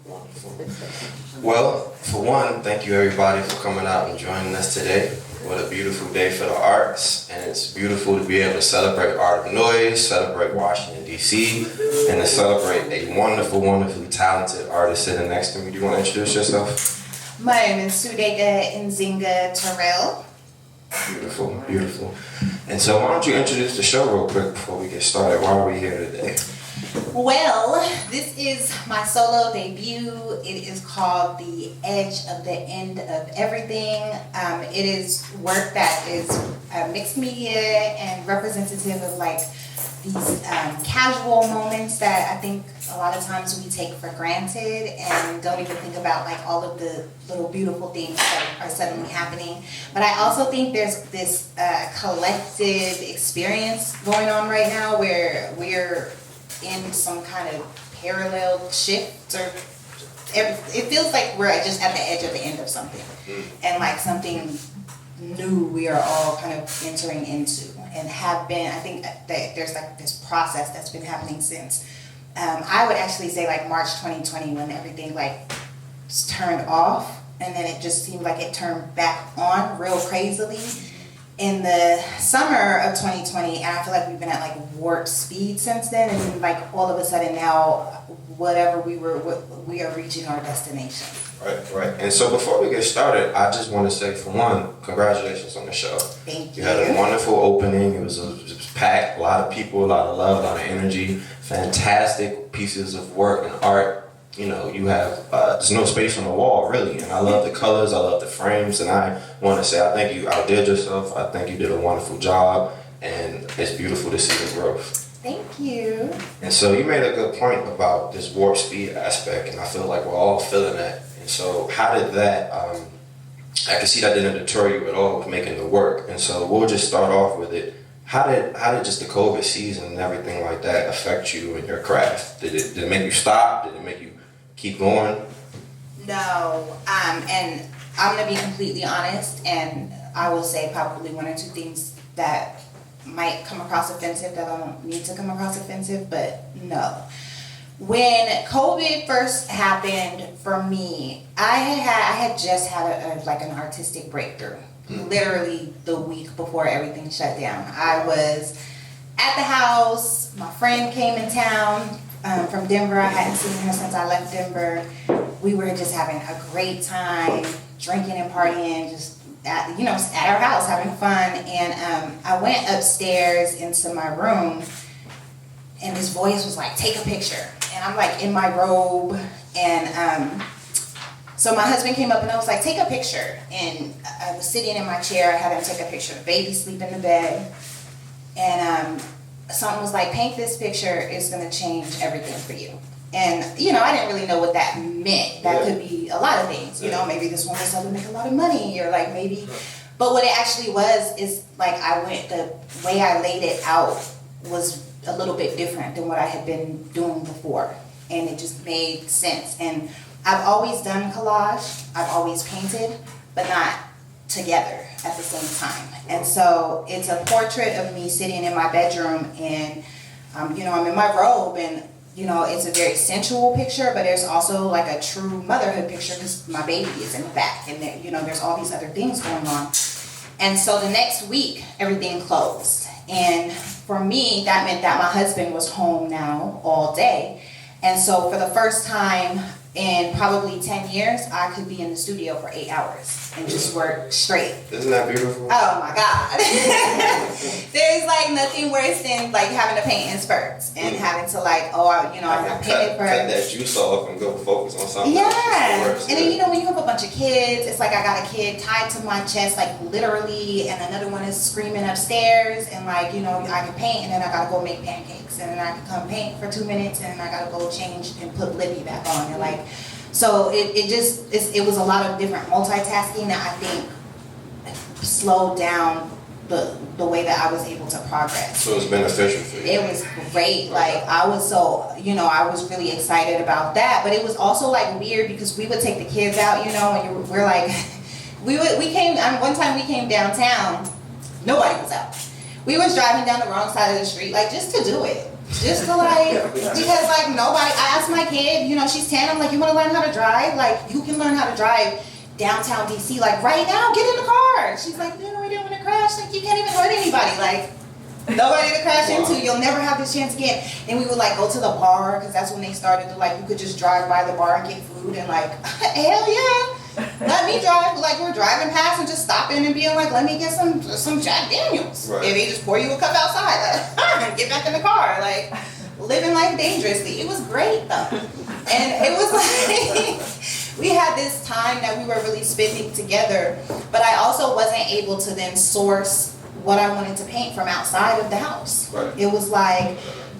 Wonderful. Well, for one, thank you everybody for coming out and joining us today. What a beautiful day for the arts, and it's beautiful to be able to celebrate Art of Noise, celebrate Washington, D.C., and to celebrate a wonderful, wonderfully talented artist sitting next to me. Do you want to introduce yourself? My name is Zsudayka Nzinga Terrell. Beautiful, beautiful. And so why don't you introduce the show real quick before we get started? Why are we here today? Well, this is my solo debut. It is called The Edge of the End of Everything. It is work that is mixed media and representative of like these casual moments that I think a lot of times we take for granted and don't even think about like all of the little beautiful things that are suddenly happening. But I also think there's this collective experience going on right now where we're in some kind of parallel shift, or it feels like we're just at the edge of the end of something, and like something new we are all kind of entering into and have been. I think that there's like this process that's been happening since I would actually say like March 2020, when everything like turned off, and then it just seemed like it turned back on real crazily in the summer of 2020, and I feel like we've been at like warp speed since then, and then like all of a sudden now, whatever we are reaching our destination. Right. And so before we get started, I just want to say, for one, congratulations on the show. Thank you. You had a wonderful opening. It was packed, a lot of people, a lot of love, a lot of energy, fantastic pieces of work and art. You know, you have, there's no space on the wall, really. And I love the colors, I love the frames, and I want to say I think you outdid yourself. I think you did a wonderful job, and it's beautiful to see the growth. Thank you. And so you made a good point about this warp speed aspect, and I feel like we're all feeling that. And so how did that, I can see that didn't deter you at all with making the work. And so we'll just start off with it. How did just the COVID season and everything like that affect you and your craft? Did it make you stop? Did it make you keep going? No, and I'm gonna be completely honest, and I will say probably one or two things that might come across offensive that I don't need to come across offensive, but no. When COVID first happened for me, I had just had an artistic breakthrough. Literally the week before everything shut down. I was at the house, my friend came in town from Denver. I hadn't seen her since I left Denver. We were just having a great time, drinking and partying, just at our house, having fun. And I went upstairs into my room, and this voice was like, "Take a picture." And I'm like in my robe, and so my husband came up and I was like, "Take a picture." And I was sitting in my chair. I had him take a picture. The baby sleep in the bed, and something was like, "Paint this picture. It's gonna change everything for you." And I didn't really know what that meant. That could be a lot of things. Maybe this woman was able to make a lot of money, or like maybe. But what it actually was is like the way I laid it out was a little bit different than what I had been doing before, and it just made sense. And I've always done collage. I've always painted, but not together at the same time. And so it's a portrait of me sitting in my bedroom, and I'm in my robe, and it's a very sensual picture, but there's also like a true motherhood picture because my baby is in the back, and there's all these other things going on. And so the next week, everything closed. And for me, that meant that my husband was home now all day. And so for the first time in probably 10 years, I could be in the studio for 8 hours and just work straight. Isn't that beautiful? Oh my God. There's like nothing worse than like having to paint in spurts and having to like, I painted for... Cut that juice off and go focus on something. Yeah. And then, when you have a bunch of kids, it's like I got a kid tied to my chest, like literally, and another one is screaming upstairs, and like, I can paint, and then I gotta go make pancakes, and then I can come paint for 2 minutes, and then I gotta go change and put Libby back on, and like, so it was a lot of different multitasking that I think slowed down the way that I was able to progress. So it's beneficial for you. It was great. Like I was I was really excited about that, but it was also like weird because we would take the kids out, and we're like, one time we came downtown, nobody was out. We was driving down the wrong side of the street, like just to do it. Just to like, because like nobody, I asked my kid, you know, she's 10, I'm like, you want to learn how to drive? Like, you can learn how to drive downtown DC, like right now, get in the car. She's like, no, we didn't want to crash. Like, you can't even hurt anybody. Like, nobody to crash into. You'll never have this chance again. Then we would like go to the bar, because that's when they started to like, you could just drive by the bar and get food, and like, hell yeah. Let me drive. Like, we're driving past and just stopping and being like, let me get some Jack Daniels. Right. And they just pour you a cup outside. Like, get back in the car. Like, living life dangerously. It was great though. And it was like, we had this time that we were really spending together, but I also wasn't able to then source what I wanted to paint from outside of the house. Right. It was like,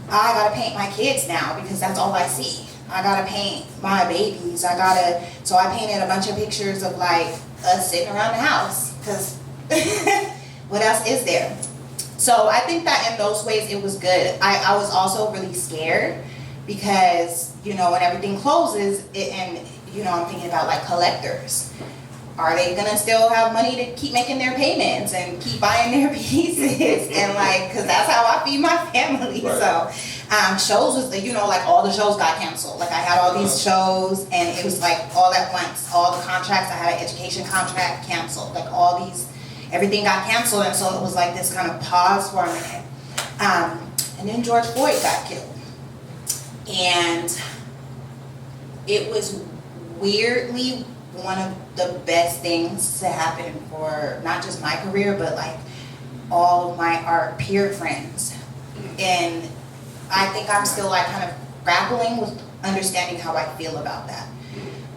I gotta paint my kids now because that's all I see. I gotta paint my babies. So I painted a bunch of pictures of like us sitting around the house, because what else is there? So I think that in those ways it was good. I was also really scared because, you know, when everything closes, and, you know, I'm thinking about like collectors. Are they gonna still have money to keep making their payments and keep buying their pieces? And like, because that's how I feed my family. Right. So shows was, you know, like all the shows got canceled. Like I had all these shows, and it was like all at once. All the contracts, I had an education contract canceled. Like all these, everything got canceled, and so it was like this kind of pause for a minute. And then George Floyd got killed, and it was weirdly one of the best things to happen for not just my career, but like all of my art peer friends. And I think I'm still like kind of grappling with understanding how I feel about that,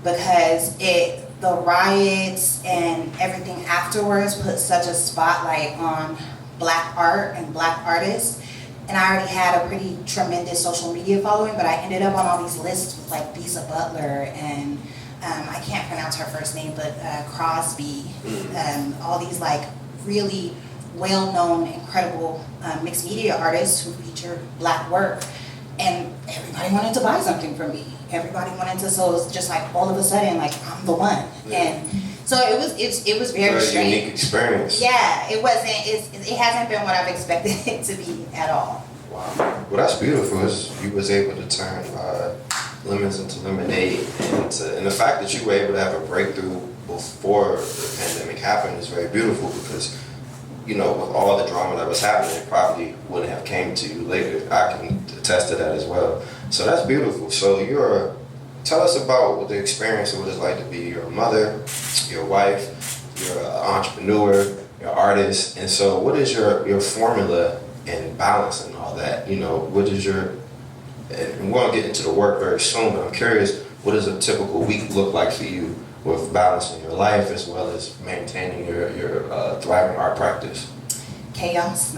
because the riots and everything afterwards put such a spotlight on Black art and Black artists. And I already had a pretty tremendous social media following, but I ended up on all these lists with like Lisa Butler and I can't pronounce her first name, but Crosby, all these like really well-known, incredible mixed media artists who feature Black work, and everybody wanted to buy something from me. Everybody wanted to, so it was just like all of a sudden, like I'm the one, and so it was very strange. Unique experience. Yeah, it wasn't. It hasn't been what I've expected it to be at all. Wow. Well, that's beautiful. You was able to turn lemons into lemonade, and the fact that you were able to have a breakthrough before the pandemic happened is very beautiful, because, you know, with all the drama that was happening, it probably wouldn't have came to you later. I can attest to that as well. So that's beautiful. So tell us about what the experience, what it's like to be your mother, your wife, you're an entrepreneur, you're an artist, and so what is your formula in balancing all that? You know, what is and we're going to get into the work very soon, but I'm curious, what does a typical week look like for you with balancing your life as well as maintaining your thriving art practice? Chaos.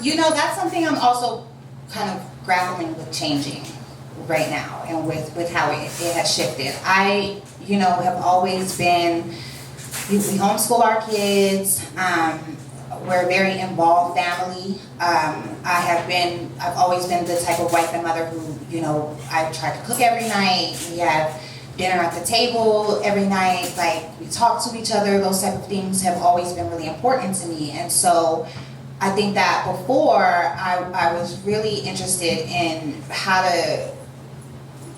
You know, that's something I'm also kind of grappling with changing right now, and with how it has shifted. I, you know, have always been, we homeschool our kids. We're a very involved family. I've always been the type of wife and mother who, you know, I try to cook every night. We have dinner at the table every night. Like, we talk to each other. Those type of things have always been really important to me. And so I think that before I was really interested in how to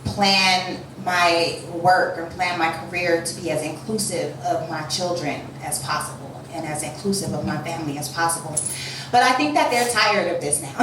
plan my work or plan my career to be as inclusive of my children as possible, and as inclusive of my family as possible. But I think that they're tired of this now.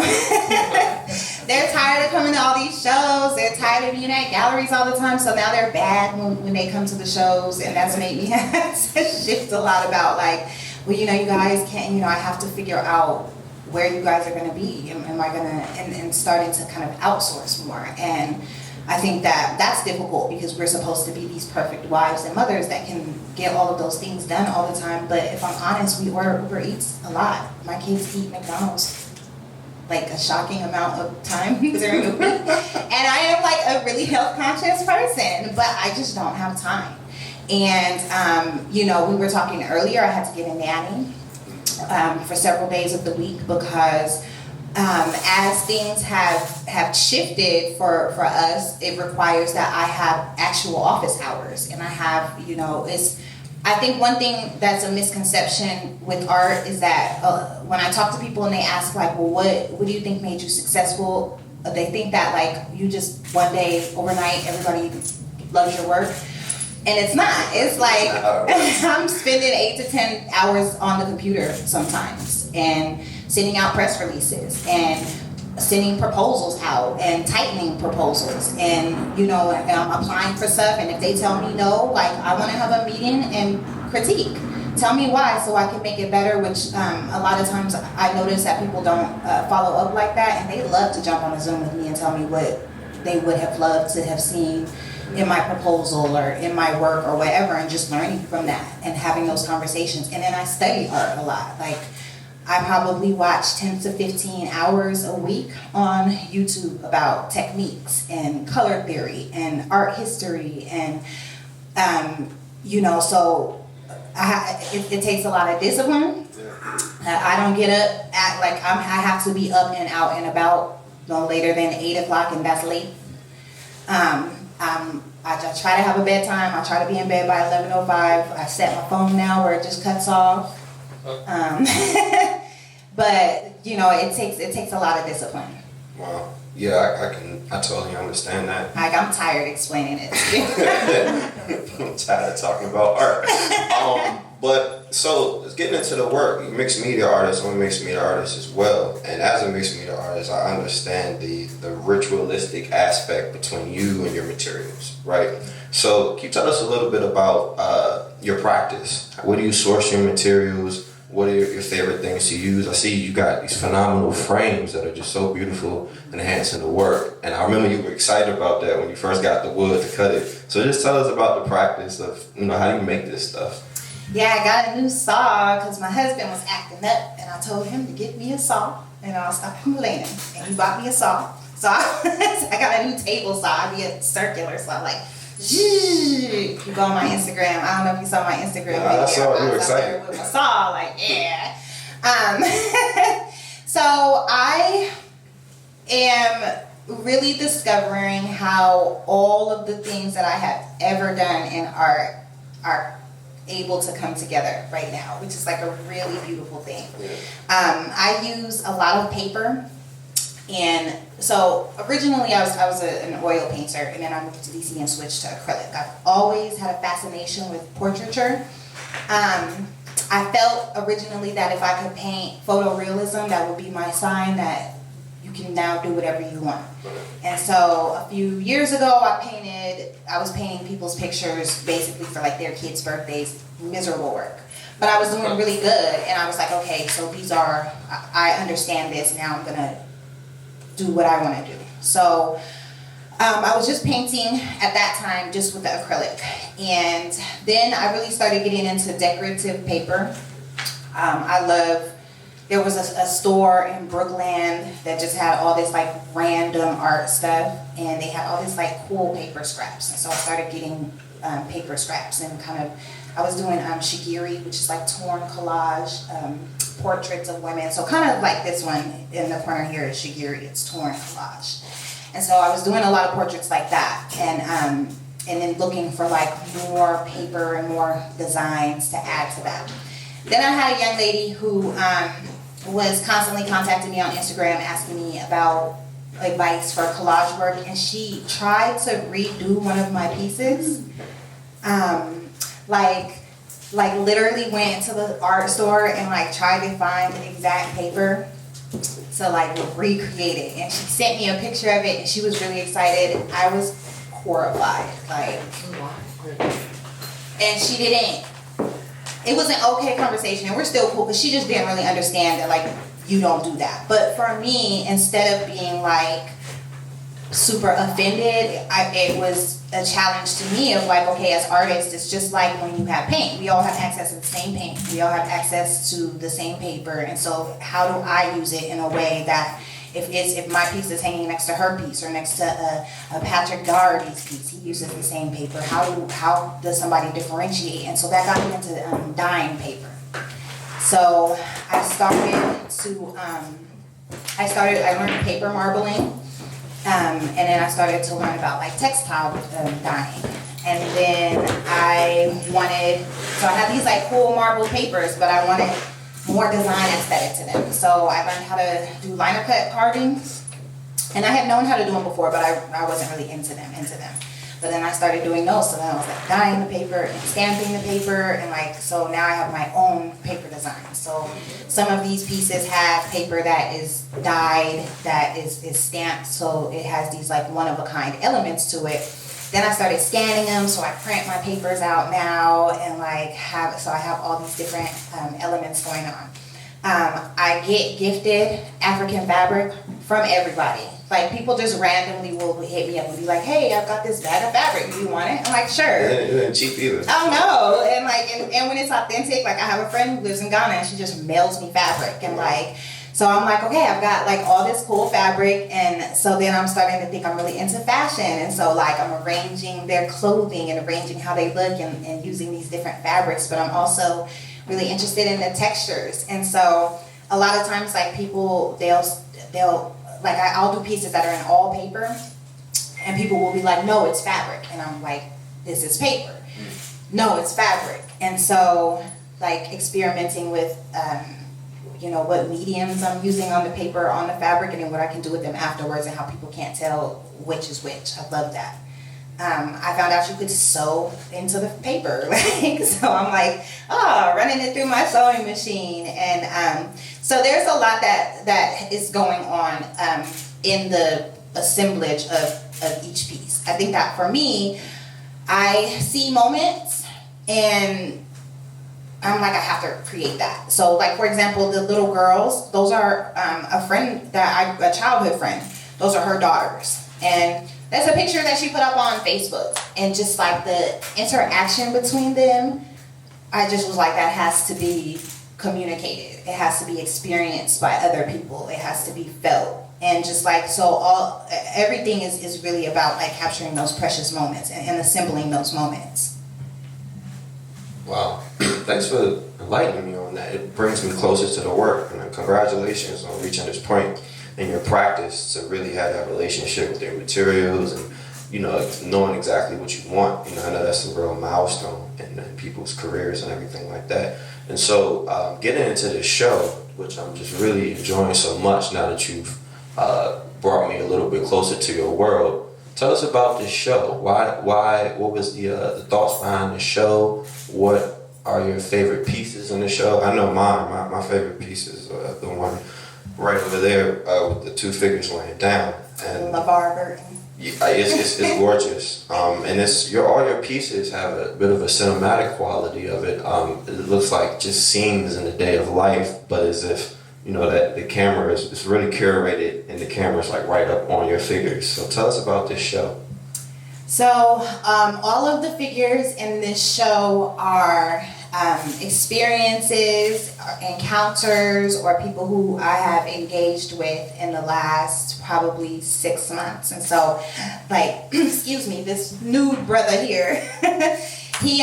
They're tired of coming to all these shows. They're tired of being at galleries all the time. So now they're bad when they come to the shows. And that's made me have to shift a lot about like, well, you know, you guys can't, you know, I have to figure out where you guys are going to be. Am I going to, and starting to kind of outsource more. And I think that that's difficult, because we're supposed to be these perfect wives and mothers that can get all of those things done all the time. But if I'm honest, we order Uber Eats a lot. My kids eat McDonald's like a shocking amount of time during the week. And I am like a really health conscious person, but I just don't have time. And, you know, we were talking earlier, I had to get a nanny for several days of the week, because as things have shifted for us, it requires that I have actual office hours, and I have, you know, I think one thing that's a misconception with art is that when I talk to people and they ask like, well, what do you think made you successful? They think that like you just one day overnight everybody loves your work, and it's not. It's like I'm spending 8 to 10 hours on the computer sometimes, and sending out press releases and sending proposals out and tightening proposals, and you know, I'm applying for stuff, and if they tell me no, like I want to have a meeting and critique. Tell me why so I can make it better, which a lot of times I notice that people don't follow up like that, and they love to jump on a Zoom with me and tell me what they would have loved to have seen in my proposal or in my work or whatever, and just learning from that and having those conversations. And then I study art a lot. Like I probably watch 10 to 15 hours a week on YouTube about techniques and color theory and art history, and you know, so it takes a lot of discipline. I don't get up at like I have to be up and out and about no later than 8 o'clock, and that's late. I just try to have a bedtime. I try to be in bed by 11:05. I set my phone now where it just cuts off. But you know, it takes a lot of discipline. Wow. Yeah, I totally understand that. Like I'm tired explaining it. I'm tired of talking about art. But so getting into the work, you're a mixed media artist. I'm a mixed media artist as well. And as a mixed media artist, I understand the ritualistic aspect between you and your materials, right? So can you tell us a little bit about your practice? Where do you source your materials? What are your favorite things to use? I see you got these phenomenal frames that are just so beautiful and enhancing the work. And I remember you were excited about that when you first got the wood to cut it. So just tell us about the practice of, you know, how do you make this stuff? Yeah, I got a new saw because my husband was acting up, and I told him to get me a saw, and I'll stop complaining. And he bought me a saw. So I got a new table saw. I be a circular saw, like, you go on my Instagram. I don't know if you saw my Instagram video. I saw it. You were I was out excited. there with my saw, like, yeah. So I am really discovering how all of the things that I have ever done in art are able to come together right now, which is like a really beautiful thing. I use a lot of paper, and so originally I was an oil painter, and then I moved to DC and switched to acrylic. I've always had a fascination with portraiture. I felt originally that if I could paint photorealism, that would be my sign that you can now do whatever you want. And so a few years ago, I was painting people's pictures basically for like their kids' birthdays, miserable work. But I was doing really good, and I was like, okay, so I understand this, now I'm gonna do what I wanna do. So I was just painting at that time just with the acrylic. And then I really started getting into decorative paper. There was a store in Brooklyn that just had all this like random art stuff, and they had all this like cool paper scraps. And so I started getting paper scraps, and I was doing shigiri, which is like torn collage portraits of women. So kind of like this one in the corner here is shigiri, it's torn collage. And so I was doing a lot of portraits like that, and then looking for like more paper and more designs to add to that. Then I had a young lady who was constantly contacting me on Instagram asking me about advice for collage work, and she tried to redo one of my pieces. Like literally went to the art store and like tried to find the exact paper to like recreate it, and she sent me a picture of it, and she was really excited. I was horrified, like, and she didn't. It was an okay conversation, and we're still cool, because she just didn't really understand that, like, you don't do that. But for me, instead of being, like, super offended, it was a challenge to me of, like, okay, as artists, it's just like when you have paint. We all have access to the same paint. We all have access to the same paper. And so how do I use it in a way that if my piece is hanging next to her piece or next to a Patrick Doherty's piece, he uses the same paper. How does somebody differentiate? And so that got me into dyeing paper. So I learned paper marbling, And then I started to learn about like textile dyeing. And then so I had these like cool marble papers, but I wanted more design aesthetic to them. So I learned how to do liner cut carvings. And I had known how to do them before, but I wasn't really into them. But then I started doing those, so then I was like dyeing the paper and stamping the paper, and like, so now I have my own paper design. So some of these pieces have paper that is dyed, that is stamped, so it has these like one-of-a-kind elements to it. Then I started scanning them, so I print my papers out now, and like I have all these different elements going on. I get gifted African fabric from everybody. Like, people just randomly will hit me up and be like, hey, I've got this bag of fabric, do you want it? I'm like, sure. It ain't cheap either. Oh no, and like, and when it's authentic, like I have a friend who lives in Ghana and she just mails me fabric, and like, so I'm like, okay, I've got like all this cool fabric, and so then I'm starting to think I'm really into fashion, and so like I'm arranging their clothing and arranging how they look and using these different fabrics, but I'm also really interested in the textures, and so a lot of times like people, they'll like I'll do pieces that are in all paper, and people will be like, no, it's fabric, and I'm like, this is paper. No, it's fabric. And so like experimenting with what mediums I'm using on the paper, on the fabric, and then what I can do with them afterwards, and how people can't tell which is which. I love that. I found out you could sew into the paper, so I'm like, running it through my sewing machine, and so there's a lot that is going on in the assemblage of each piece. I think that for me, I see moments and I'm like, I have to create that. So like, for example, the little girls, those are a childhood friend. Those are her daughters. And there's a picture that she put up on Facebook, and just like the interaction between them, I just was like, that has to be communicated. It has to be experienced by other people. It has to be felt. And just like, so everything is really about like capturing those precious moments and assembling those moments. Wow. Thanks for enlightening me on that. It brings me closer to the work, and congratulations on reaching this point in your practice to really have that relationship with your materials and, knowing exactly what you want. I know that's a real milestone in people's careers and everything like that. And so getting into this show, which I'm just really enjoying so much now that you've brought me a little bit closer to your world, tell us about this show. What was the thoughts behind the show? What are your favorite pieces in the show? I know my favorite piece is the one right over there with the two figures laying down. And LeVar Burton. Yeah, it's gorgeous. And all your pieces have a bit of a cinematic quality of it. It looks like just scenes in a day of life, but as if that the camera is really curated and the camera's like right up on your figures. So tell us about this show. So all of the figures in this show are experiences, encounters, or people who I have engaged with in the last probably 6 months. And so, like, excuse me, this nude brother here, he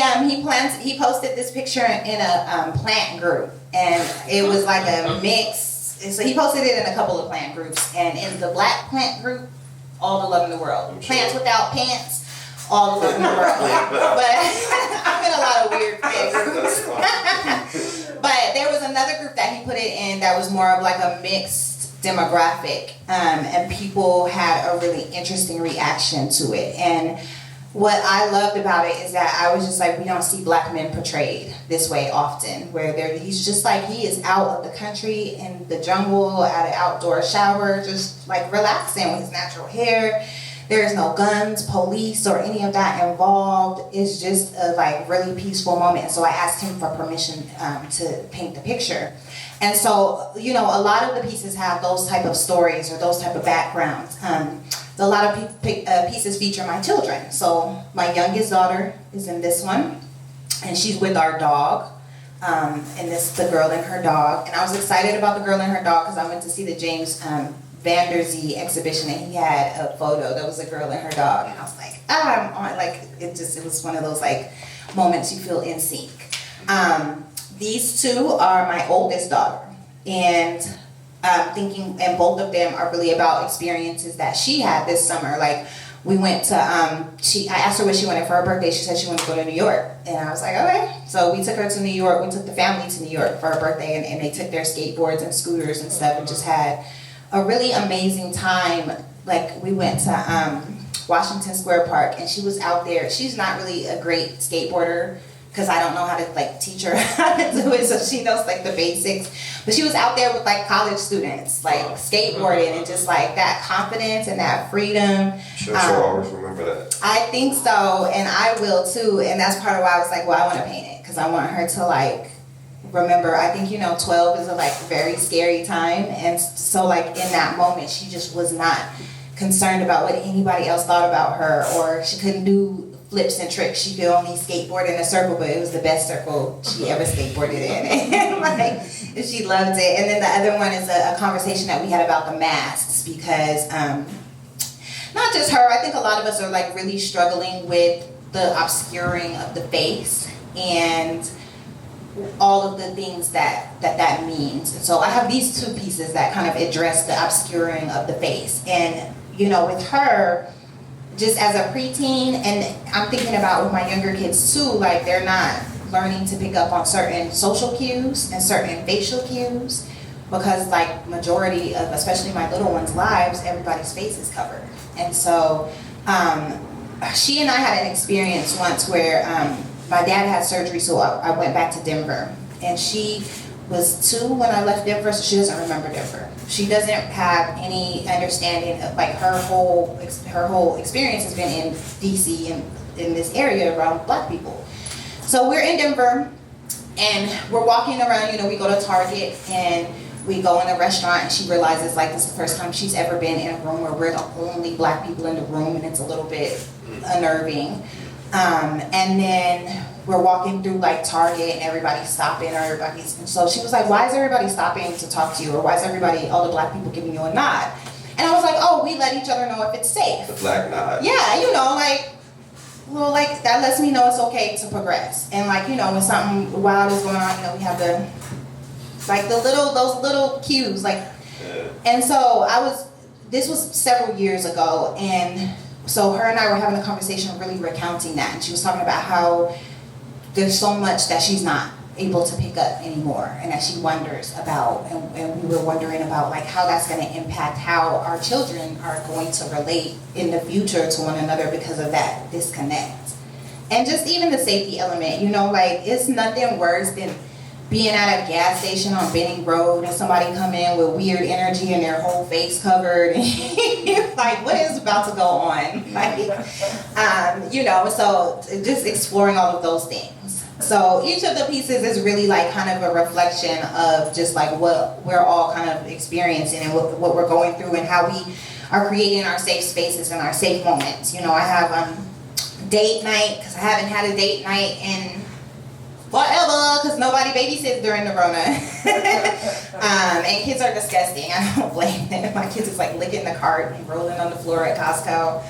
posted this picture in a plant group, and it was like a mix. So he posted it in a couple of plant groups, and in the black plant group, all the love in the world. Plants without pants, all the love in the world. But I'm in a lot of weird plant groups. But there was another group that he put it in that was more of like a mixed demographic, and people had a really interesting reaction to it. And what I loved about it is that I was just like, we don't see black men portrayed this way often, where he's just like, he is out of the country in the jungle at an outdoor shower, just like relaxing with his natural hair. There's no guns, police, or any of that involved. It's just a like really peaceful moment. So I asked him for permission to paint the picture. And so, a lot of the pieces have those type of stories or those type of backgrounds. A lot of pieces feature my children. So my youngest daughter is in this one, and she's with our dog. And this the girl and her dog. And I was excited about the girl and her dog because I went to see the James Van Der Zee exhibition, and he had a photo that was a girl and her dog, and I was like, I'm on. Like, it was one of those like moments you feel in sync. These two are my oldest daughter, and thinking, and both of them are really about experiences that she had this summer. Like, we went to, I asked her what she wanted for her birthday. She said she wanted to go to New York. And I was like, okay. So we took her to New York. We took the family to New York for her birthday, and they took their skateboards and scooters and stuff and just had a really amazing time. Like, we went to Washington Square Park, and she was out there. She's not really a great skateboarder, because I don't know how to like teach her how to do it, so she knows like the basics. But she was out there with like college students, like skateboarding, and just like that confidence and that freedom. She'll always remember that. I think so, and I will too. And that's part of why I was like, well, I want to paint it, because I want her to like remember. I think 12 is a like very scary time, and so like in that moment, she just was not concerned about what anybody else thought about her, or she couldn't do flips and tricks. She could only skateboard in a circle, but it was the best circle she ever skateboarded in. And like, she loved it. And then the other one is a conversation that we had about the masks, because not just her, I think a lot of us are like really struggling with the obscuring of the face and all of the things that means. And so I have these two pieces that kind of address the obscuring of the face. And with her, just as a preteen, and I'm thinking about with my younger kids too, like they're not learning to pick up on certain social cues and certain facial cues, because like majority of, especially my little ones' lives, everybody's face is covered. And so she and I had an experience once where my dad had surgery, so I went back to Denver, and she was 2 when I left Denver, so she doesn't remember Denver. She doesn't have any understanding of like her whole experience has been in DC and in this area around Black people. So we're in Denver, and we're walking around. We go to Target and we go in a restaurant, and she realizes like this is the first time she's ever been in a room where we're the only Black people in the room, and it's a little bit unnerving. And then we're walking through like Target, and everybody's stopping, and so she was like, why is everybody stopping to talk to you? Or why is everybody, all the Black people giving you a nod? And I was like, oh, we let each other know if it's safe. The Black nod. Yeah, like that lets me know it's okay to progress. And like, when something wild is going on, we have those little cues, like, yeah. And so this was several years ago, and so her and I were having a conversation really recounting that, and she was talking about how there's so much that she's not able to pick up anymore, and that she wonders about, and we were wondering about like how that's going to impact how our children are going to relate in the future to one another because of that disconnect. And just even the safety element, like it's nothing worse than being at a gas station on Benning Road and somebody come in with weird energy and their whole face covered, and you're like, what is about to go on? Like, so just exploring all of those things. So each of the pieces is really like kind of a reflection of just like what we're all kind of experiencing and what we're going through, and how we are creating our safe spaces and our safe moments. I have date night, because I haven't had a date night in forever, because nobody babysits during the Rona. And kids are disgusting. I don't blame them. My kids is like licking the cart and rolling on the floor at Costco.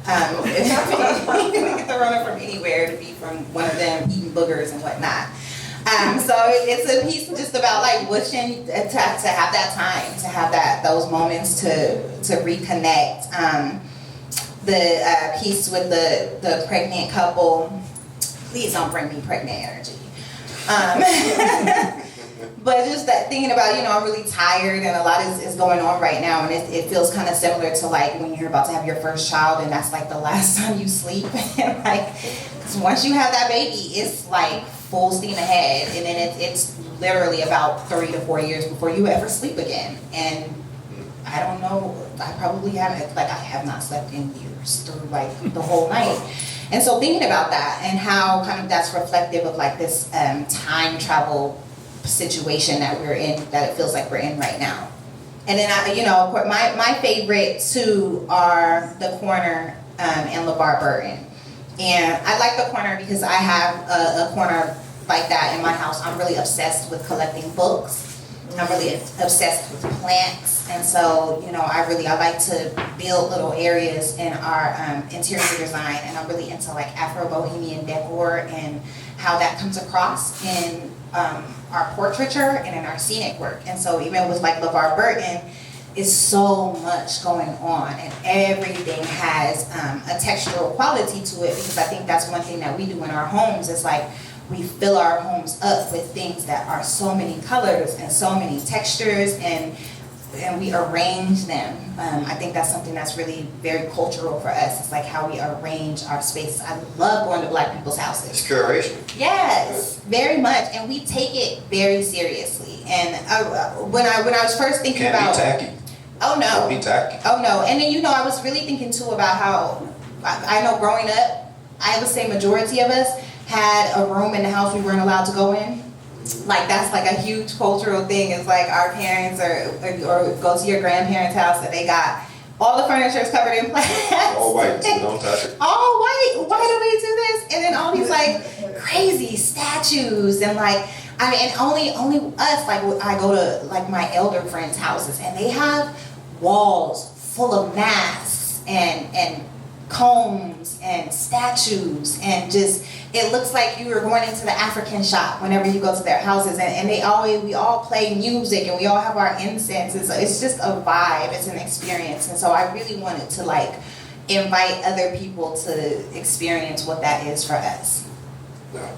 You can get the Rona from anywhere, to be from one of them eating boogers and whatnot. So it's a piece just about like wishing to have that time, to have those moments to reconnect. The piece with the pregnant couple, please don't bring me pregnant energy. But just that thinking about, I'm really tired, and a lot is going on right now, and it feels kind of similar to like when you're about to have your first child, and that's like the last time you sleep. And like, because once you have that baby, it's like full steam ahead, and then it's literally about 3 to 4 years before you ever sleep again. And I don't know, I probably haven't, like I have not slept in years through like the whole night. And so thinking about that, and how kind of that's reflective of like this time travel situation that we're in, that it feels like we're in right now. And then my favorite two are the corner and LeVar Burton. And I like the corner because I have a corner like that in my house. I'm really obsessed with collecting books. I'm really obsessed with plants, and so I like to build little areas in our interior design, and I'm really into like Afro Bohemian decor and how that comes across in our portraiture and in our scenic work. And so even with like LeVar Burton, is so much going on, and everything has a textural quality to it, because I think that's one thing that we do in our homes is like we fill our homes up with things that are so many colors and so many textures, and we arrange them. I think that's something that's really very cultural for us. It's like how we arrange our spaces. I love going to Black people's houses. It's curation. Yes, very much, and we take it very seriously. And when I was first thinking Can't about be tacky. Oh no. Don't be tacky. Oh no. And then I was really thinking too about how I know growing up, I would say majority of us had a room in the house we weren't allowed to go in. Like that's like a huge cultural thing. It's like our parents or go to your grandparents' house and they got all the furniture is covered in plastic. All white, so don't touch it. All white. Why do we do this? And then all these like crazy statues and like I mean, and only us, like I go to like my elder friends' houses and they have walls full of masks and combs and statues, and just it looks like you were going into the African shop whenever you go to their houses, and we all play music and we all have our incense. It's just a vibe, it's an experience. And so I really wanted to like invite other people to experience what that is for us. No,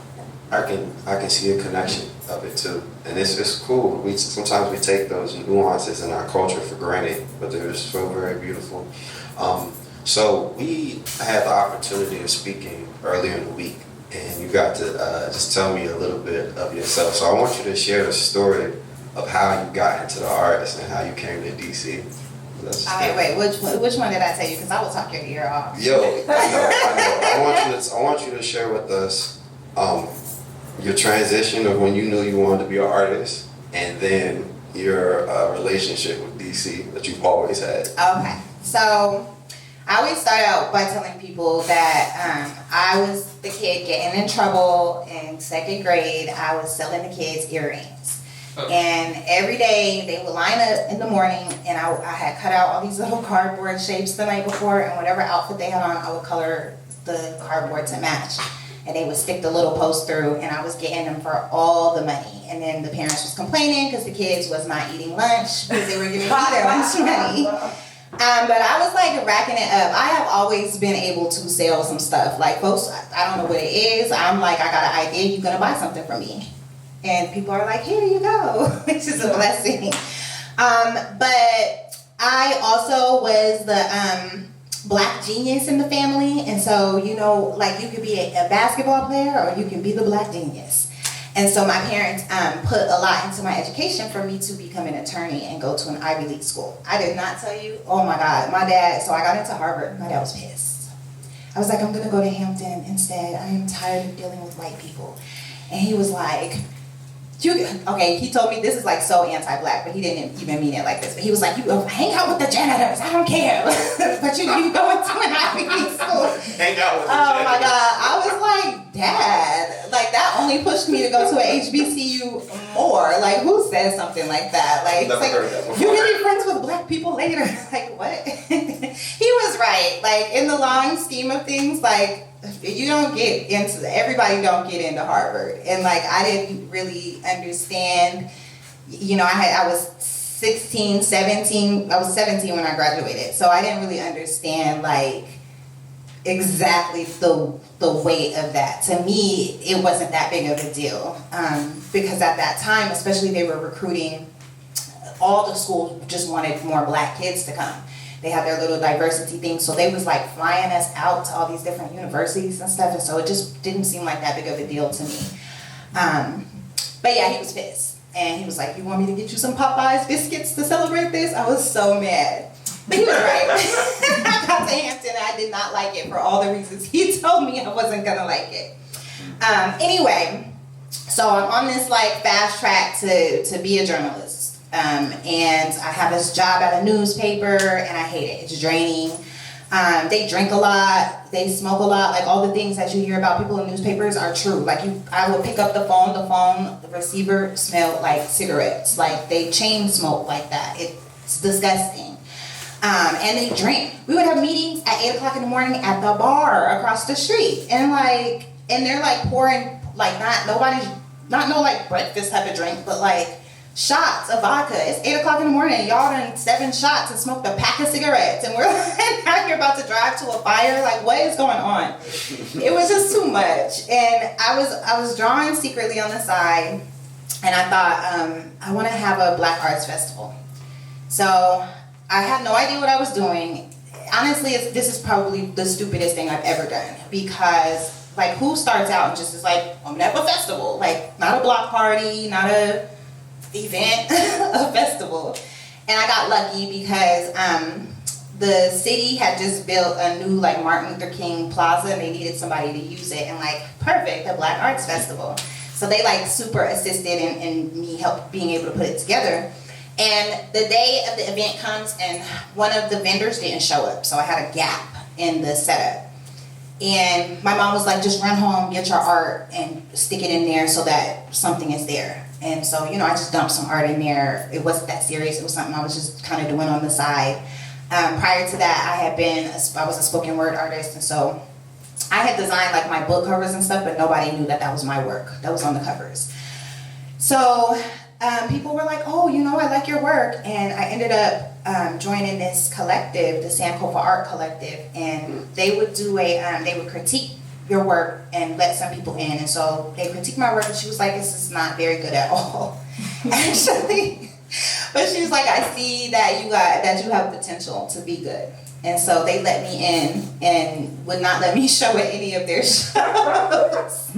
I can see a connection of it too, and it's cool. Sometimes we take those nuances in our culture for granted, but they're so very beautiful. So we had the opportunity of speaking earlier in the week, and you got to just tell me a little bit of yourself. So I want you to share the story of how you got into the arts and how you came to DC. Wait, which one did I tell you? Because I will talk your ear off. Yo, I know. I want you to share with us your transition of when you knew you wanted to be an artist, and then your relationship with DC that you've always had. Okay, so I always start out by telling people that I was the kid getting in trouble in second grade. I was selling the kids earrings. And every day they would line up in the morning, and I had cut out all these little cardboard shapes the night before, and whatever outfit they had on, I would color the cardboard to match. And they would stick the little post through, and I was getting them for all the money. And then the parents was complaining because the kids was not eating lunch because they were giving me their lunch money. But I was like racking it up. I have always been able to sell some stuff. Like folks, I don't know what it is. I'm like, I got an idea, you're gonna buy something from me. And people are like, here you go, which is a blessing. But I also was the Black genius in the family. And so, like you could be a basketball player or you can be the Black genius. And so my parents put a lot into my education for me to become an attorney and go to an Ivy League school. I did not tell you, oh my God, my dad, so I got into Harvard, my dad was pissed. I was like, I'm gonna go to Hampton instead. I am tired of dealing with white people. And he was like, he told me this is like so anti-Black, but he didn't even mean it like this. But he was like, you hang out with the janitors, I don't care. But you go into an Ivy League school. Hang out with the janitors. Oh my God. I was like, Dad, like that only pushed me to go to an HBCU more. Like who says something like that? Like, Never heard that before. You can be friends with Black people later. Like what? He was right. Like in the long scheme of things, like you don't get into everybody don't get into Harvard, and like I didn't really understand. I was 16, 17. I was 17 when I graduated, so I didn't really understand like exactly the weight of that. To me, it wasn't that big of a deal because at that time, especially, they were recruiting. All the schools just wanted more Black kids to come. They had their little diversity thing, so they was like flying us out to all these different universities and stuff, and so it just didn't seem like that big of a deal to me. But yeah, he was pissed, and he was like, "You want me to get you some Popeyes biscuits to celebrate this?" I was so mad, but he was right. I got to Hampton, and I did not like it for all the reasons he told me I wasn't gonna like it. Anyway, so I'm on this like fast track to be a journalist. And I have this job at a newspaper, and I hate it. It's draining. They drink a lot. They smoke a lot. Like all the things that you hear about people in newspapers are true. Like I would pick up the phone, the receiver smelled like cigarettes. Like they chain smoke like that. It's disgusting. And they drink. We would have meetings at 8 o'clock in the morning at the bar across the street, and they're like pouring, like nobody's not no like breakfast type of drink, but like shots of vodka. It's 8 o'clock in the morning. Y'all done 7 shots and smoked a pack of cigarettes, and we're like, now you're about to drive to a fire. Like, what is going on? It was just too much, and I was drawing secretly on the side, and I thought I want to have a Black Arts Festival. So I had no idea what I was doing. Honestly, this is probably the stupidest thing I've ever done, because like, who starts out and just is like, I'm gonna have a festival, like not a block party, not a event, a festival. And I got lucky because the city had just built a new like Martin Luther King Plaza, and they needed somebody to use it, and like, perfect, a Black Arts Festival. So they like super assisted in me being able to put it together. And the day of the event comes, and one of the vendors didn't show up, so I had a gap in the setup. And my mom was like, just run home, get your art, and stick it in there so that something is there. And so, you know, I just dumped some art in there. It wasn't that serious. It was something I was just kind of doing on the side. Prior to that, I was a spoken word artist, and so I had designed like my book covers and stuff, but nobody knew that was my work that was on the covers. So people were like, oh, you know, I like your work. And I ended up joining this collective, the Sankofa Art Collective, and they would do they would critique your work and let some people in. And so they critiqued my work, and she was like, this is not very good at all, actually. But she was like, I see that you have potential to be good. And so they let me in and would not let me show at any of their shows.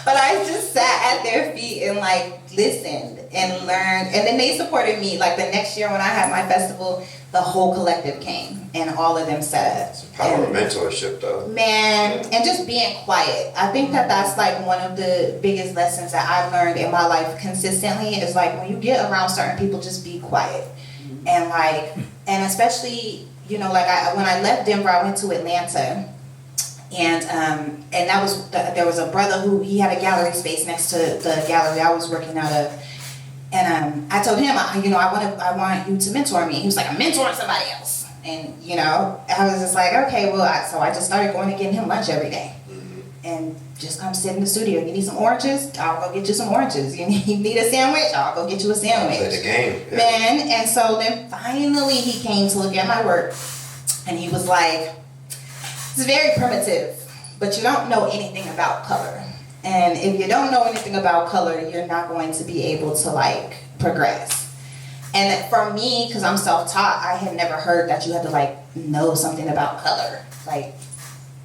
But I just sat at their feet and like listened and learned. And then they supported me. Like the next year when I had my festival, the whole collective came and all of them set up. It's a power of mentorship though. Man, and just being quiet. I think that's like one of the biggest lessons that I've learned in my life consistently is like, when you get around certain people, just be quiet. And like, and especially, you know, like when I left Denver, I went to Atlanta. And that was there was a brother who he had a gallery space next to the gallery I was working out of, and I told him, you know, I want you to mentor me. He was like, I'm mentoring somebody else, and you know, I was just like, okay, well, so I just started going to getting him lunch every day, and just come sit in the studio. You need some oranges? I'll go get you some oranges. You need a sandwich? I'll go get you a sandwich. Play the game, yeah. Man, and so then finally he came to look at my work, and he was like, it's very primitive, but you don't know anything about color. And if you don't know anything about color, you're not going to be able to like progress. And for me, because I'm self-taught, I had never heard that you had to like know something about color. Like,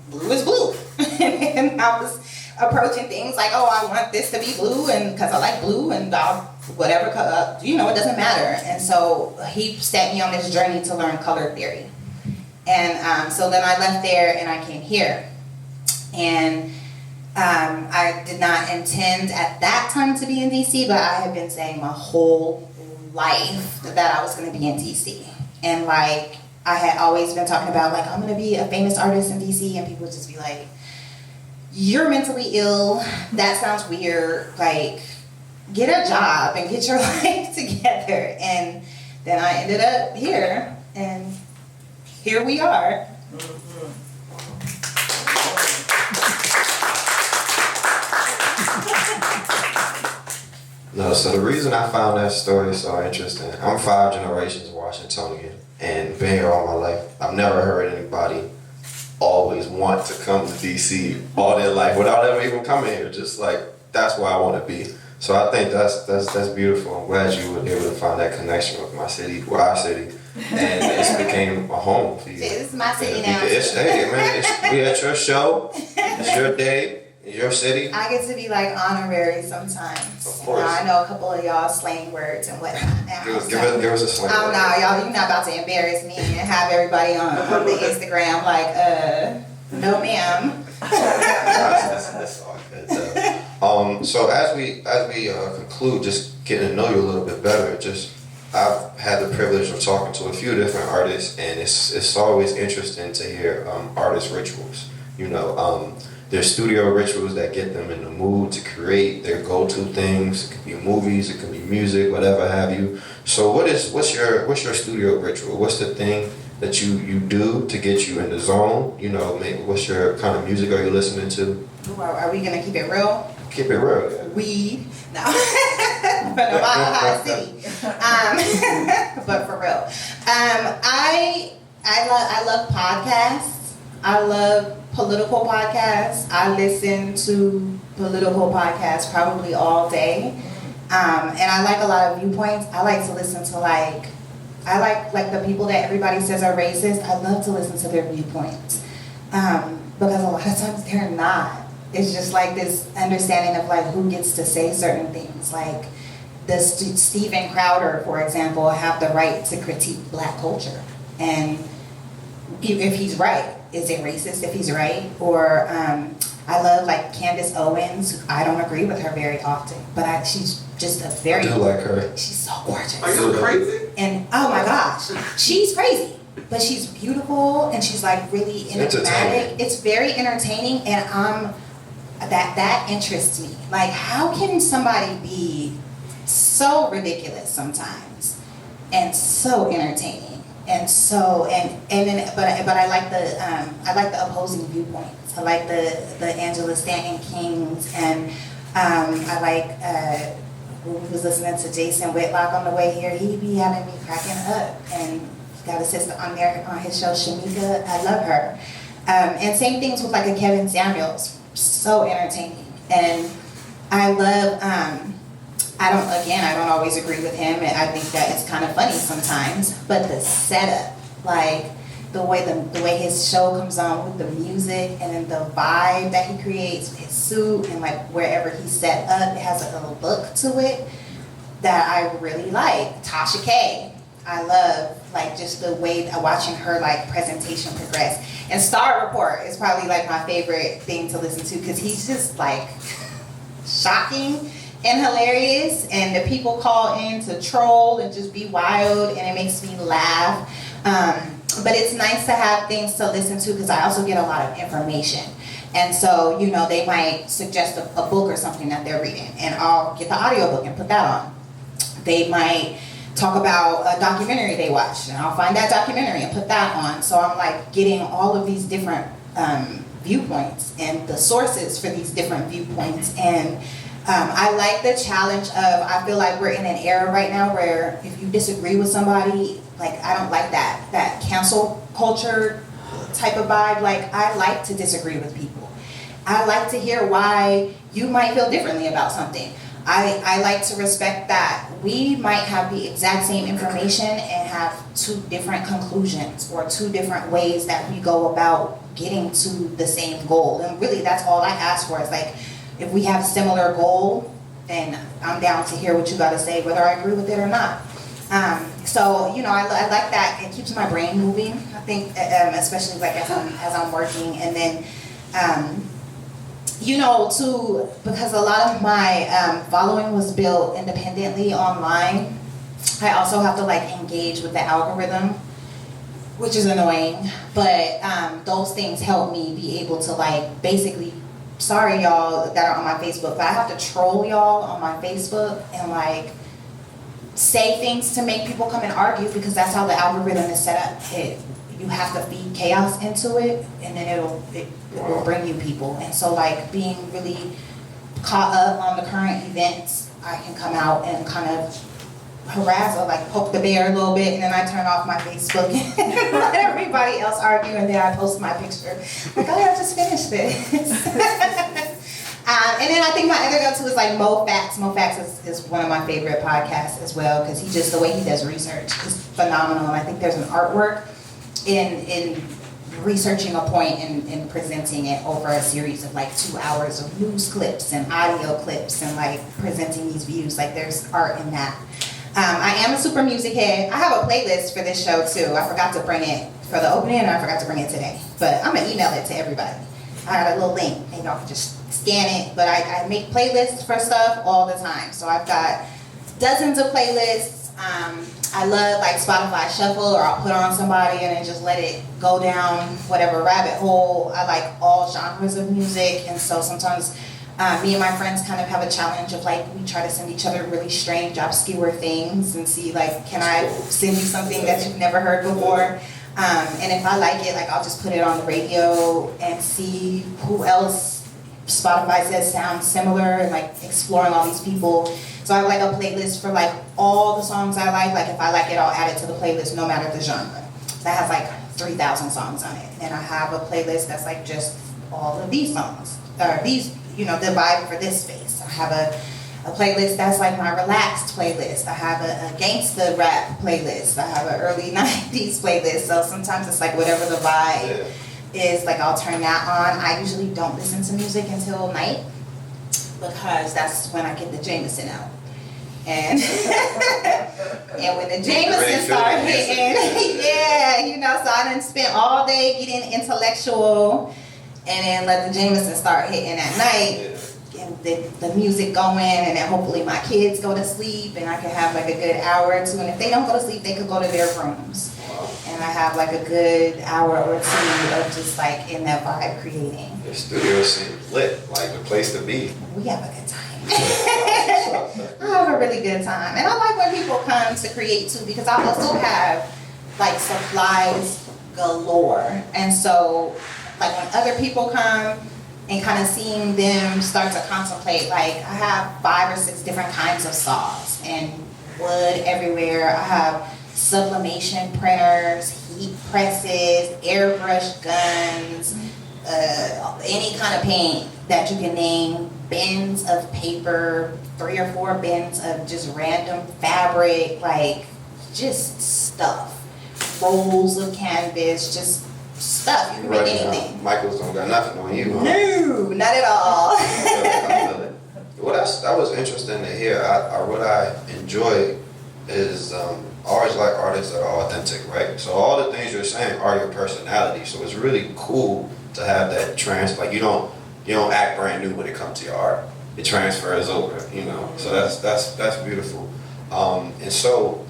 blue is blue. And I was approaching things like, oh, I want this to be blue, and because I like blue, and whatever color, you know, it doesn't matter. And so he set me on this journey to learn color theory. And so then I left there and I came here. And I did not intend at that time to be in DC, but I had been saying my whole life that I was going to be in DC. And like, I had always been talking about like, I'm going to be a famous artist in DC, and people would just be like, you're mentally ill, that sounds weird, like, get a job and get your life together. And then I ended up here, and here we are. No, so the reason I found that story so interesting, I'm 5 generations Washingtonian and been here all my life. I've never heard anybody always want to come to DC all their life without ever even coming here. Just like, that's where I want to be. So I think that's beautiful. I'm glad you were able to find that connection with my city, with our city. And it became a home for you. This is my city now. We at your show. It's your day. It's your city. I get to be like honorary sometimes. Of course. You know, I know a couple of y'all slang words and whatnot now. Give us a slang Oh word. no, y'all, you're not about to embarrass me and have everybody on the Instagram like, no ma'am. That's all good though. So as we conclude, just getting to know you a little bit better, I've had the privilege of talking to a few different artists, and it's always interesting to hear artist rituals. You know, there's studio rituals that get them in the mood to create their go-to things. It could be movies, it could be music, whatever have you. So what's your studio ritual? What's the thing that you do to get you in the zone? You know, maybe what's your kind of music are you listening to? Are we gonna keep it real? Keep it real. Yeah. Weed. No. From the Mile High City. But for real. I love podcasts. I love political podcasts. I listen to political podcasts probably all day. And I like a lot of viewpoints. I like to listen to I like the people that everybody says are racist. I love to listen to their viewpoints. Because a lot of times they're not. It's just like this understanding of like who gets to say certain things. Like does Steven Crowder, for example, have the right to critique black culture? And if he's right, is it racist if he's right? Or I love like Candace Owens. I don't agree with her very often, but she's just a very... I do like her. She's so gorgeous. Are you crazy? And oh my gosh, she's crazy. But she's beautiful and she's like really enigmatic. It's very entertaining and that interests me. Like how can somebody be so ridiculous sometimes and so entertaining and so but I like the opposing viewpoints. I like the Angela Stanton Kings and I like when we was listening to Jason Whitlock on the way here, he be having me cracking up. And he's got a sister on there on his show, Shamika. I love her. And same things with like a Kevin Samuels. So entertaining. And I love, I don't always agree with him. And I think that it's kind of funny sometimes. But the setup, like the way his show comes on with the music and then the vibe that he creates, his suit and like wherever he's set up, it has a little look to it that I really like. Tasha K, I love like just the way watching her like presentation progress. And Star Report is probably like my favorite thing to listen to because he's just like shocking and hilarious, and the people call in to troll and just be wild, and it makes me laugh. But it's nice to have things to listen to because I also get a lot of information. And so, you know, they might suggest a book or something that they're reading, and I'll get the audiobook and put that on. They might talk about a documentary they watched, and I'll find that documentary and put that on. So I'm like getting all of these different viewpoints and the sources for these different viewpoints. And I like the challenge of, I feel like we're in an era right now where if you disagree with somebody, like I don't like that cancel culture type of vibe. Like I like to disagree with people. I like to hear why you might feel differently about something. I like to respect that we might have the exact same information and have two different conclusions or two different ways that we go about getting to the same goal. And really that's all I ask for is like, if we have a similar goal, then I'm down to hear what you got to say, whether I agree with it or not. So, you know, I like that. It keeps my brain moving, I think, especially like as I'm working. And then, you know, too, because a lot of my following was built independently online, I also have to like engage with the algorithm, which is annoying. But those things help me be able to like basically, sorry y'all that are on my Facebook, but I have to troll y'all on my Facebook and like say things to make people come and argue because that's how the algorithm is set up. You have to feed chaos into it, and then it will bring you people. And so like being really caught up on the current events, I can come out and kind of harass or like poke the bear a little bit, and then I turn off my Facebook and let everybody else argue, and then I post my picture. Like, oh yeah, I just finished this. And then I think my other go-to is like Mo Facts. Mo Facts is one of my favorite podcasts as well because the way he does research is phenomenal, and I think there's an artwork in researching a point and presenting it over a series of like 2 hours of news clips and audio clips and like presenting these views. Like there's art in that. I am a super music head. I have a playlist for this show too. I forgot to bring it for the opening and I forgot to bring it today. But I'm gonna email it to everybody. I got a little link and y'all can just scan it. But I make playlists for stuff all the time. So I've got dozens of playlists. I love like Spotify Shuffle, or I'll put on somebody and then just let it go down whatever rabbit hole. I like all genres of music, and so sometimes me and my friends kind of have a challenge of like we try to send each other really strange, obscure things and see like, can I send you something that you've never heard before? And if I like it, like I'll just put it on the radio and see who else Spotify says sounds similar, and like exploring all these people. So I have like a playlist for like all the songs I like. Like if I like it, I'll add it to the playlist no matter the genre. That has like 3,000 songs on it. And I have a playlist that's like just all of these songs, or these, you know, the vibe for this space. I have a playlist that's like my relaxed playlist. I have a gangsta rap playlist. I have an early 90s playlist. So sometimes it's like whatever the vibe is, like I'll turn that on. I usually don't listen to music until night because that's when I get the Jameson out. And and when the Jameson start hitting, yeah, you know, so I done spent all day getting intellectual, and then let the Jameson start hitting at night, and the music going, and then hopefully my kids go to sleep, and I can have like a good hour or two, and if they don't go to sleep, they could go to their rooms, and I have like a good hour or two of just like in that vibe creating. Your studio seems lit, like the place to be. We have a good time. I have a really good time, and I like when people come to create too, because I also have like supplies galore, and so like when other people come and kind of seeing them start to contemplate, like I have 5 or 6 different kinds of saws and wood everywhere. I have sublimation printers, heat presses, airbrush guns, any kind of paint that you can name, bins of paper, 3 or 4 bins of just random fabric, like just stuff, rolls of canvas, just stuff. You can make anything. Michael's don't got nothing on you, huh? No, not at all. I feel it. Well, that was interesting to hear. What I enjoy is I always like artists that are authentic, right? So all the things you're saying are your personality. So it's really cool to have that like you don't act brand new when it comes to your art. It transfers over, you know. So that's beautiful. And so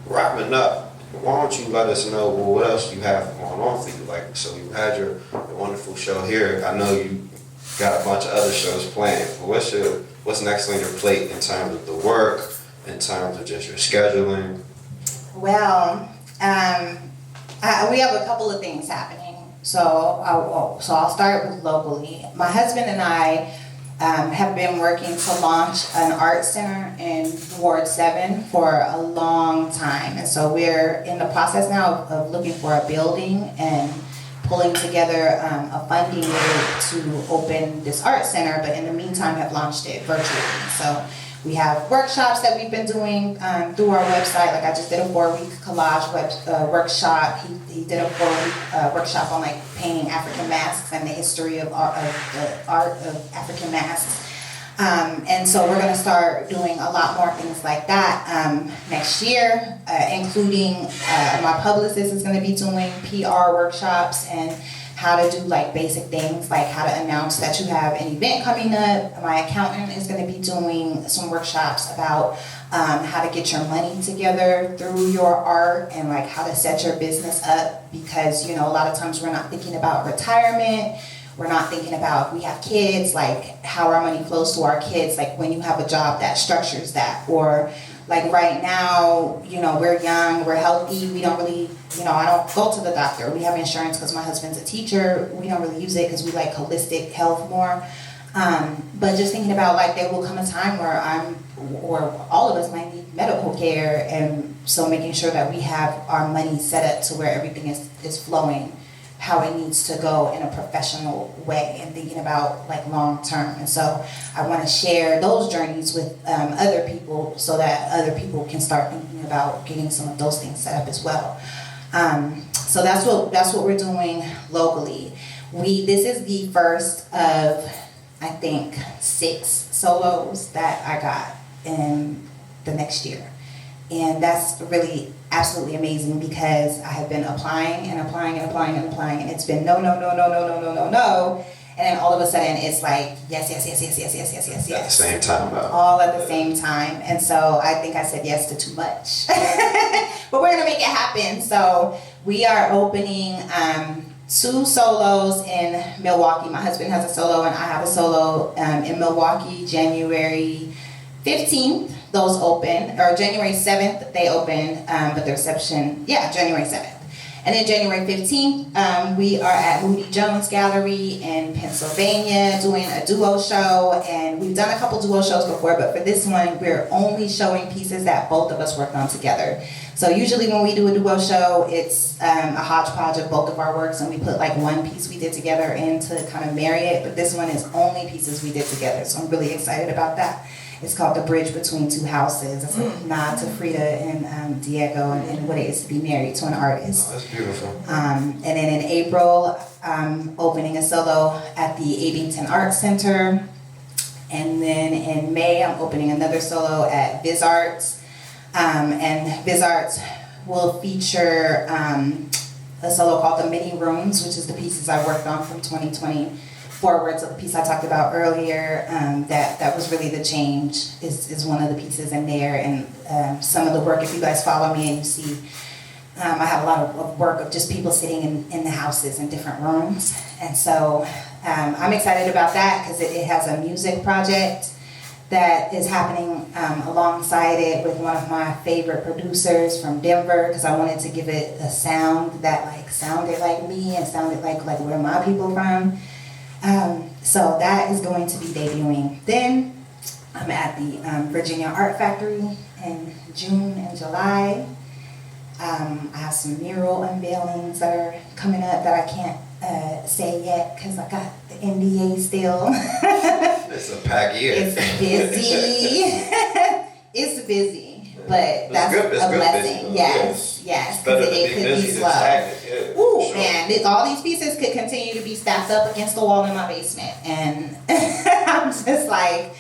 wrapping up, why don't you let us know, well, what else you have going on for you? Like, so you had your wonderful show here. I know you got a bunch of other shows planned. But what's next on your plate in terms of the work, in terms of just your scheduling? Well, we have a couple of things happening. So I'll start with locally. My husband and I have been working to launch an art center in Ward 7 for a long time. And so we're in the process now of looking for a building and pulling together a funding to open this art center, but in the meantime have launched it virtually. So we have workshops that we've been doing through our website. Like I just did a 4-week collage workshop. He did a 4-week workshop on like painting African masks and the history of art of African masks. And so we're going to start doing a lot more things like that next year, including my publicist is going to be doing PR workshops and how to do like basic things, like how to announce that you have an event coming up. My accountant is going to be doing some workshops about how to get your money together through your art and like how to set your business up, because, you know, a lot of times we're not thinking about retirement. We're not thinking about, if we have kids, like how our money flows to our kids, like when you have a job that structures that. Or like right now, you know, we're young, we're healthy, we don't really, you know, I don't go to the doctor. We have insurance because my husband's a teacher. We don't really use it because we like holistic health more. But just thinking about like there will come a time where or all of us might need medical care, and so making sure that we have our money set up to where everything is flowing how it needs to go in a professional way, and thinking about like long term. And so I want to share those journeys with other people so that other people can start thinking about getting some of those things set up as well. So that's what we're doing locally. This is the first of, I think, 6 solos that I got in the next year. And that's really absolutely amazing, because I have been applying and applying and applying and applying, and it's been no. And then all of a sudden it's like yes. At the same time, though. All at the same time. And so I think I said yes to too much. But we're gonna make it happen. So we are opening 2 solos in Milwaukee. My husband has a solo and I have a solo in Milwaukee, January 15th. Those open, or January 7th they open, but the reception, January 7th. And then January 15th, we are at Moody Jones Gallery in Pennsylvania doing a duo show. And we've done a couple duo shows before, but for this one, we're only showing pieces that both of us worked on together. So usually when we do a duo show, it's a hodgepodge of both of our works, and we put like one piece we did together in to kind of marry it. But this one is only pieces we did together, so I'm really excited about that. It's called The Bridge Between Two Houses. It's a nod to Frida and Diego and what it is to be married to an artist. Oh, that's beautiful. And then in April, I'm opening a solo at the Abington Arts Center. And then in May, I'm opening another solo at Viz Arts. And Viz Arts will feature a solo called The Many Rooms, which is the pieces I worked on from 2020 forward. So the piece I talked about earlier, that was really the change, is one of the pieces in there. And some of the work, if you guys follow me and you see, I have a lot of work of just people sitting in the houses in different rooms. And so I'm excited about that because it has a music project that is happening alongside it with one of my favorite producers from Denver, because I wanted to give it a sound that like sounded like me and sounded like where my people from. So that is going to be debuting. Then I'm at the Virginia Art Factory in June and July. I have some mural unveilings that are coming up that I can't say yet because I got the NDA still. It's a packed year. It's busy. It's busy, but that's a blessing. Busy, Yes, because it could be slow. Ooh, man, all these pieces could continue to be stacked up against the wall in my basement, and I'm just like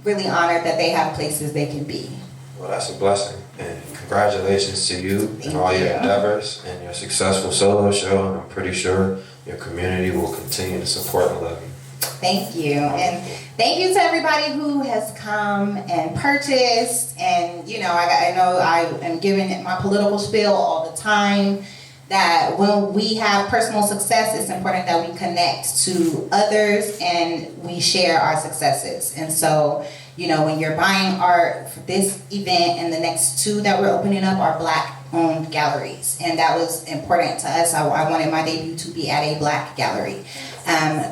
really honored that they have places they can be. Well, that's a blessing, and congratulations to you and all your endeavors and your successful solo show, and I'm pretty sure your community will continue to support and love you. Thank you. And thank you to everybody who has come and purchased. And, you know, I know I am giving it my political spiel all the time, that when we have personal success, it's important that we connect to others and we share our successes. And so, you know, when you're buying art for this event and the next two that we're opening up are Black-owned galleries. And that was important to us. I wanted my debut to be at a Black gallery.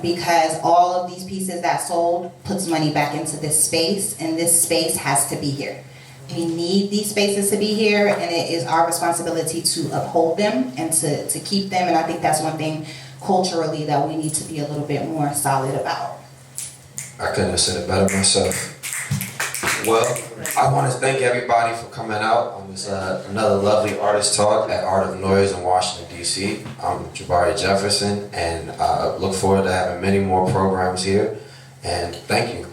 Because all of these pieces that sold puts money back into this space, and this space has to be here. We need these spaces to be here, and it is our responsibility to uphold them and to keep them, and I think that's one thing culturally that we need to be a little bit more solid about. I couldn't have said it better myself. Well, I want to thank everybody for coming out on this another lovely artist talk at Art of Noize in Washington, D.C. I'm Jabari Jefferson, and I look forward to having many more programs here. And thank you.